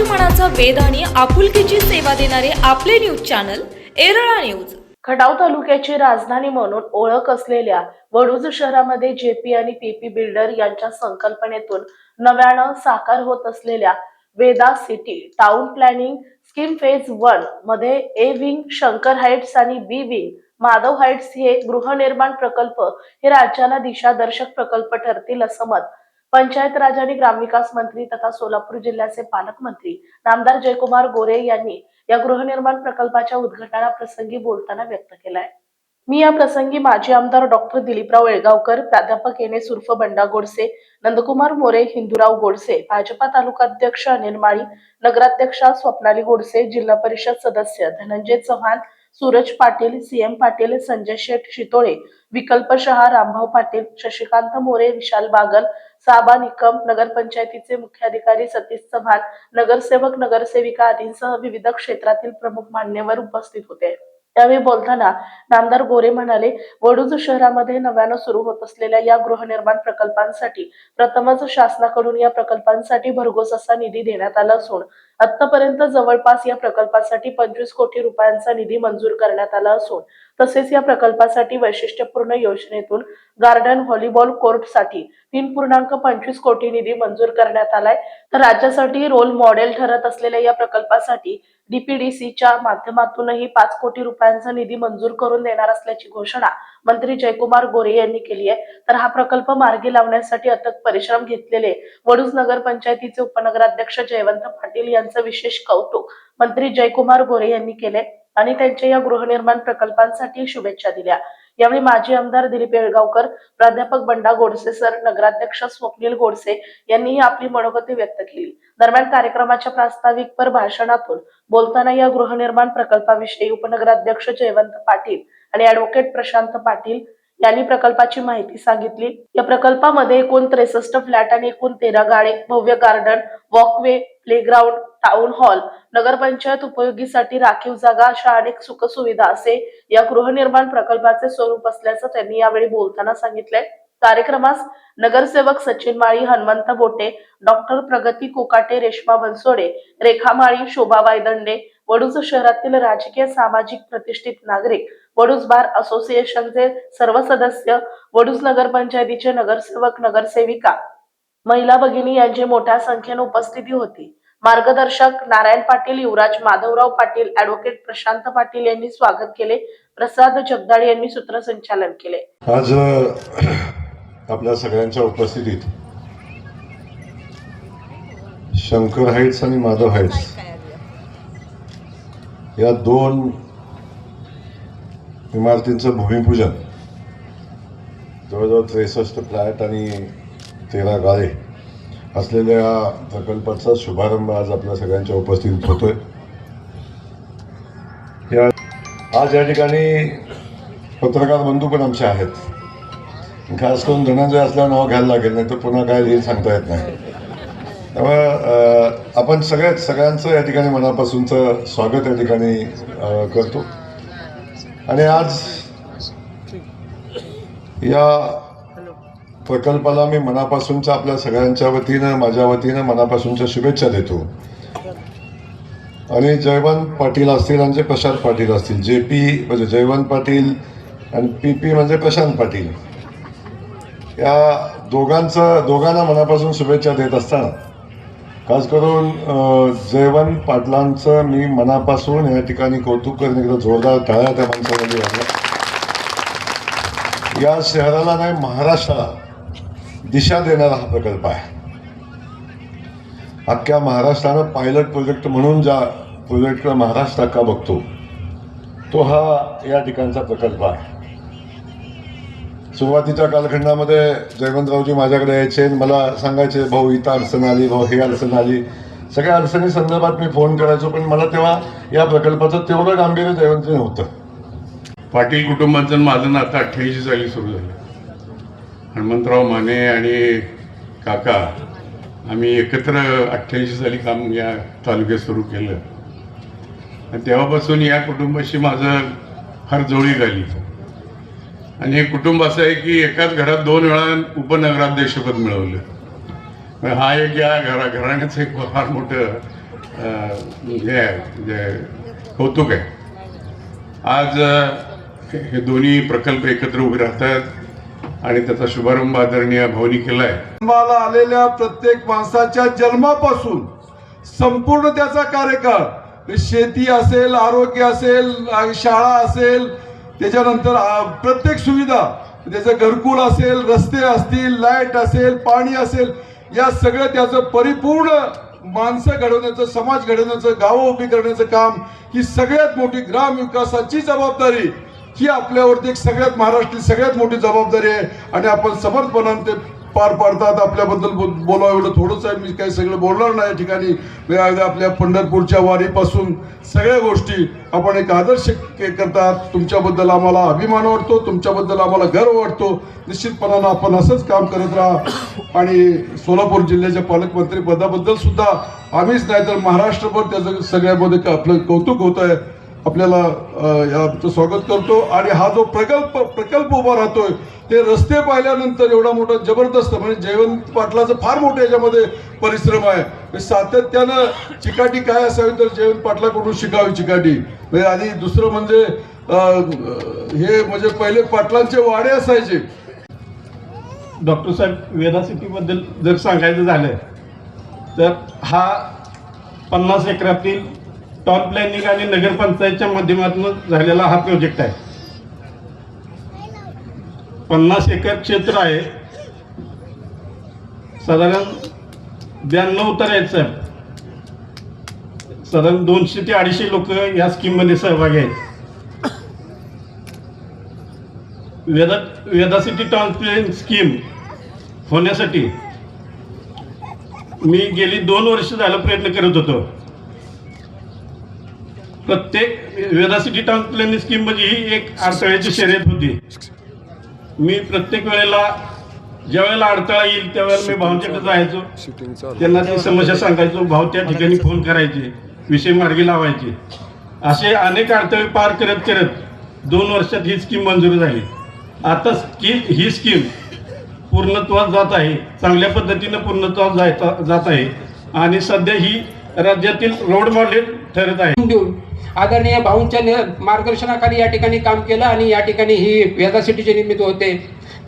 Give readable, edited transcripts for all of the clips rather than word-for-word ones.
मनाचा वेध आणि आपुलकीची सेवा देणारे आपले news channel Erala news. Khatav तालुक्याची राजधानी म्हणून ओळख असलेल्या वडूज शहरामध्ये जेपी आणि पीपी बिल्डर यांच्या संकल्पनेतून नव्यानं साकार होत असलेल्या Veda city town planning scheme phase 1 मध्ये ए विंग शंकर हाइट्स आणि बी विंग माधव हाइट्स हे गृहनिर्माण प्रकल्प हे राज्याला दिशादर्शक प्रकल्प ठरतील असं मत पंचायत राज आणि ग्रामविकास मंत्री तथा सोलापूर जिल्ह्याचे पालकमंत्री नामदार जयकुमार गोरे यांनी या गृहनिर्माण प्रकल्पाच्या उद्घाटनाप्रसंगी बोलताना व्यक्त केलाय। मी या प्रसंगी माजी आमदार डॉक्टर दिलीपराव येळगावकर, प्राध्यापक एन.एस. उर्फ बंडा गोडसे, नंदकुमार मोरे, हिंदूराव गोडसे, भाजपा तालुकाध्यक्ष अनिल माळी, नगराध्यक्षा स्वप्नाली गोडसे, जिल्हा परिषद सदस्य धनंजय चव्हाण, सूरज पाटील, सीएम पाटील, संजय शेठ शितोळे, विकल्प शहा, रामभाऊ पाटील, शशिकांत मोरे, विशाल बागल, साबा निकम, नगरपंचायतीचे मुख्याधिकारी सतीश चव्हाण, नगरसेवक नगरसेविका आदींसह विविध क्षेत्रातील प्रमुख मान्यवर उपस्थित होते। त्यावेळी बोलताना नामदार गोरे म्हणाले, वडूज शहरामध्ये नव्यानं सुरू होत असलेल्या या गृहनिर्माण प्रकल्पांसाठी प्रथमच शासनाकडून या प्रकल्पांसाठी भरघोस असा निधी देण्यात आला असून आतापर्यंत जवळपास या प्रकल्पासाठी 25 कोटी रुपयांचा निधी मंजूर करण्यात आला असून तसेच या प्रकल्पासाठी वैशिष्ट्यपूर्ण योजनेतून गार्डन व्हॉलीबॉल कोर्टसाठी 3.25 कोटी निधी मंजूर करण्यात आलाय। तर राज्यासाठी रोल मॉडेल ठरत असलेल्या या प्रकल्पासाठी डीपीडीसीच्या माध्यमातूनही 5 कोटी रुपयांचा निधी मंजूर करून देणार असल्याची घोषणा मंत्री जयकुमार गोरे यांनी केली आहे। तर हा प्रकल्प मार्गी लावण्यासाठी अथक परिश्रम घेतलेले वडूज नगरपंचायतीचे उपनगराध्यक्ष जयवंत पाटील यांचं विशेष कौतुक मंत्री जयकुमार गोरे यांनी केले आणि त्यांच्या या गृहनिर्माण प्रकल्पांसाठी शुभेच्छा दिल्या। यावेळी माजी आमदार दिलीप येळगावकर, प्राध्यापक बंडा गोडसे सर, नगराध्यक्ष स्वप्नील गोडसे यांनीही आपली मनोगती व्यक्त केली। दरम्यान कार्यक्रमाच्या प्रास्ताविकपर भाषणातून बोलताना या गृहनिर्माण प्रकल्पाविषयी उपनगराध्यक्ष जयवंत पाटील आणि ॲडव्होकेट प्रशांत पाटील यांनी प्रकल्पाची माहिती सांगितली। या प्रकल्पामध्ये एकूण 63 फ्लॅट आणि एकूण 13 गाळे, भव्य garden, walkway, playground, town hall, nagar panchayat उपयोगीसाठी राखीव जागा अशा अनेक सुखसुविधा असे या गृहनिर्माण प्रकल्पाचे स्वरूप असल्याचं त्यांनी यावेळी बोलताना सांगितलंय। कार्यक्रमास नगरसेवक सचिन माळी, हनुमंत बोटे, डॉक्टर प्रगती कोकाटे, रेश्मा बनसोडे, रेखा माळी, शोभा वायदंडे, वडूज शहरातील राजकीय सामाजिक प्रतिष्ठित नागरिक, वडूज बार असोसिएशनचे सर्व सदस्य, वडूज नगरपंचायतीचे नगरसेवक नगरसेविका, महिला भगिनी यांची मोठ्या संख्येने उपस्थिती होती। मार्गदर्शक नारायण पाटील, युवराज माधवराव पाटील, ॲडव्होकेट प्रशांत पाटील यांनी स्वागत केले। प्रसाद जगदाळे यांनी सूत्रसंचालन केले। आज आपल्या सगळ्यांच्या उपस्थितीत शंकर हाइट्स आणि माधव हाइट्स या दोन इमारतींचं भूमिपूजन, जवळजवळ 63 फ्लॅट आणि 13 गाळे असलेल्या प्रकल्पाचा शुभारंभ आज आपल्या सगळ्यांच्या उपस्थितीत होतोय। आज या ठिकाणी पत्रकार बंधू पण आमचे आहेत, खास करून धनंजय असल्यावर नाव घ्यायला लागेल, नाही तर पुन्हा काय येईल सांगता येत नाही। त्यामुळे आपण सगळ्यांचं या ठिकाणी मनापासूनचं स्वागत या ठिकाणी करतो आणि आज या प्रकल्पाला मी मनापासूनच्या आपल्या सगळ्यांच्या वतीनं, माझ्या वतीनं मनापासूनच्या शुभेच्छा देतो। आणि जयवंत पाटील असतील आणि प्रशांत पाटील असतील, जेपी म्हणजे जयवंत पाटील आणि पीपी म्हणजे प्रशांत पाटील, या दोघांना मनापासून शुभेच्छा देत असताना खास करून जयवंत पाटलांचं मी मनापासून या ठिकाणी कौतुक करणे, एकदा जोरदार टाळ्या त्या माणसामध्ये वाजल्या। या शहराला नाही, महाराष्ट्राला दिशा देणारा हा प्रकल्प आहे। अख्ख्या महाराष्ट्रानं पायलट प्रोजेक्ट म्हणून ज्या प्रोजेक्टला महाराष्ट्र अख्खा बघतो तो हा या ठिकाणचा प्रकल्प आहे। सुरुवातीच्या कालखंडामध्ये जयवंतरावजी माझ्याकडे यायचे, मला सांगायचे, भाऊ इथं अडचण आली, भाऊ हे अडचण आली, सगळ्या अडचणी संदर्भात मी फोन करायचो, पण मला तेव्हा या प्रकल्पाचं तेवढं गांभीर्य जयवंतजी नव्हतं। पाटील कुटुंबाचं माझं नातं 88 साली सुरू झालं। हनुमंतराव माने आणि काका आम्ही एकत्र 88 साली काम या तालुक्यात सुरू केलं आणि तेव्हापासून या कुटुंबाशी माझं फार जोडी झाली। आणि हे कुटुंब असं आहे की एकाच घरात 2 वेळा उपनगराध्यक्षपद मिळवलं। हा एक या घराण्याचं एक फार मोठं हे आहे म्हणजे कौतुक आहे. आज हे दोन्ही प्रकल्प एकत्र उभे राहतात आणि त्याचा शुभारंभ आदरणीय भाऊनी केला आहे. जन्माला आलेल्या प्रत्येक माणसाच्या जन्मापासून संपूर्ण त्याचा कार्यकाळ, शेती असेल, आरोग्य असेल, शाळा असेल, त्याच्यानंतर प्रत्येक सुविधा, त्याचं घरकुल असेल, रस्ते असतील, लाईट असेल, पाणी असेल, या सगळं त्याचं परिपूर्ण माणसं घडवण्याचं, समाज घडवण्याचं, गावं उभी करण्याचं काम, ही सगळ्यात मोठी ग्रामविकासाची जबाबदारी ही आपल्यावरती एक सगळ्यात महाराष्ट्रातील सगळ्यात मोठी जबाबदारी आहे आणि आपण समर्थपणाने ते पार पाडतात. आपल्याबद्दल बोलावं एवढं थोडंच आहे, मी काही सगळं बोलणार नाही. या ठिकाणी आपल्या पंढरपूरच्या वारीपासून सगळ्या गोष्टी आपण एक आदर्श करतात. तुमच्याबद्दल आम्हाला अभिमान वाटतो, तुमच्याबद्दल आम्हाला गर्व वाटतो. निश्चितपणानं आपण असंच काम करत राहा आणि सोलापूर जिल्ह्याच्या पालकमंत्री पदाबद्दल सुद्धा आम्हीच नाही तर महाराष्ट्रभर त्याचं सगळ्यामध्ये आपलं कौतुक होत आहे. आपल्याला याचं स्वागत करतो आणि हा जो प्रकल्प उभा राहतोय, ते रस्ते पाहिल्यानंतर एवढा मोठा जबरदस्त, म्हणजे जयवंत पाटलाचं फार मोठं याच्यामध्ये परिश्रम आहे. सातत्यानं चिकाटी काय असावी तर जयवंत पाटलाकडून शिकावी चिकाटी. आणि दुसरं म्हणजे हे म्हणजे पहिले पाटलांचे वाडे असायचे. डॉक्टर साहेब, वेदा सिटीबद्दल जर सांगायचं झालं तर हा 50 एकरातील टाउन प्लॅनिंग आणि नगरपंचायतच्या माध्यमातून झालेला हा प्रोजेक्ट आहे. 50 एकर क्षेत्र आहे. साधारण 92 उतारे आहेत साहेब. साधारण 200 ते 250 लोक या स्कीममध्ये सहभागी आहेत. Veda city town planning scheme होण्यासाठी मी गेली 2 वर्ष झालं प्रयत्न करत होतो. प्रत्येक Veda city town planning scheme म्हणजे ही एक अडथळ्याची शर्यत होती. मी प्रत्येक वेळेला ज्या वेळेला अडथळा येईल त्यावेळेला मी भाऊंच्याकडे जायचो, त्यांना ती समस्या सांगायचो, भाऊ त्या ठिकाणी फोन करायचे, विषय मार्गी लावायचे. असे अनेक अडथळे पार करत करत 2 वर्षात ही स्कीम मंजूर झाली. आता ही स्कीम पूर्णत्वास जात आहे, चांगल्या पद्धतीनं पूर्णत्वास जात आहे आणि सध्या ही राज्यातील रोड मॉडेल ठरत आहे. देऊन आदरणीय भाऊंच्या मार्गदर्शनाखाली या ठिकाणी काम केलं आणि या ठिकाणी ही वेदा सिटीचे निर्मिती होते.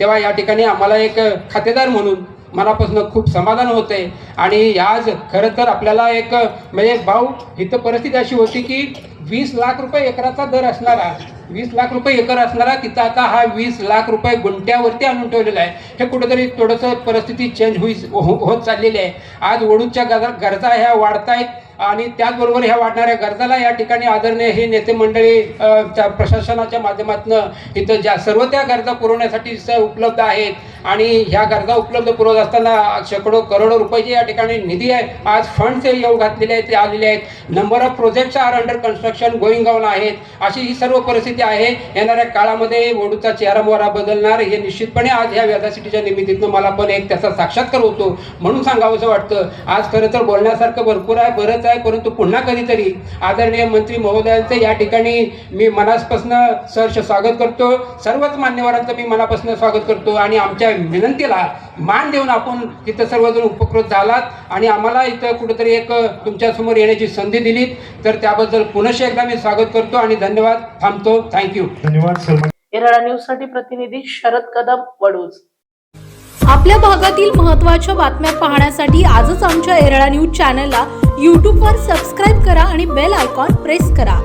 तेव्हा या ठिकाणी आम्हाला एक खातेदार म्हणून मनापासून खूप समाधान होते. आणि आज खरं तर आपल्याला एक म्हणजे भाऊ इथं परिस्थिती अशी होती की 20 लाख रुपये एकराचा दर असणारा, 20 लाख रुपये एकर असणारा तिथं आता हा 20 लाख रुपये गुंठ्यावरती आणून ठेवलेला आहे. हे कुठेतरी थोडंसं परिस्थिती चेंज होत चाललेली आहे. आज वडूच्या गरजा ह्या वाढत आहेत आणि त्याचबरोबर ह्या वाढणाऱ्या गरजाला या ठिकाणी आदरणीय हे नेते मंडळी त्या प्रशासनाच्या माध्यमातून इथं ज्या सर्व त्या गरजा पुरवण्यासाठी उपलब्ध आहेत. आणि ह्या गरजा उपलब्ध पुरवत असताना शेकडो करोडो रुपयाचे या ठिकाणी निधी आहे. आज फंड्स येऊ घातलेले आहेत, ते आलेले आहेत. Number of projects are under construction going on आहेत. अशी ही सर्व परिस्थिती आहे. येणाऱ्या काळामध्ये वडूचा चेहरा मोहरा बदलणार हे निश्चितपणे आज ह्या वेदा सिटीच्या निमित्तानं मला पण एक त्याचा साक्षात्कार होतो म्हणून सांगावंसं वाटतं. आज खरं तर बोलण्यासारखं भरपूर आहे, बरंच आहे, परंतु पुन्हा कधीतरी आदरणीय मंत्री महोदयांचं या ठिकाणी मी मनापासून सहर्ष स्वागत करतो. सर्वच मान्यवरांचं मी मनापासून स्वागत करतो आणि आमच्या विनंतीला मान देऊन आपण तिथं सर्वजण उपकृत झालात आणि आम्हाला इथं कुठेतरी एक तुमच्यासमोर येण्याची संधी दिली तर त्याबद्दल पुनश्च एकदा मी स्वागत करतो आणि धन्यवाद. थांबतो. थँक्यू. धन्यवाद. येरळा न्यूज साठी प्रतिनिधी शरद कदम, वडूज. आपल्या भागातील महत्त्वाच्या बातम्या पाहण्यासाठी आजच आमच्या येरळा न्यूज चॅनलला यूट्यूबवर सबस्क्राईब करा आणि बेल आयकॉन प्रेस करा.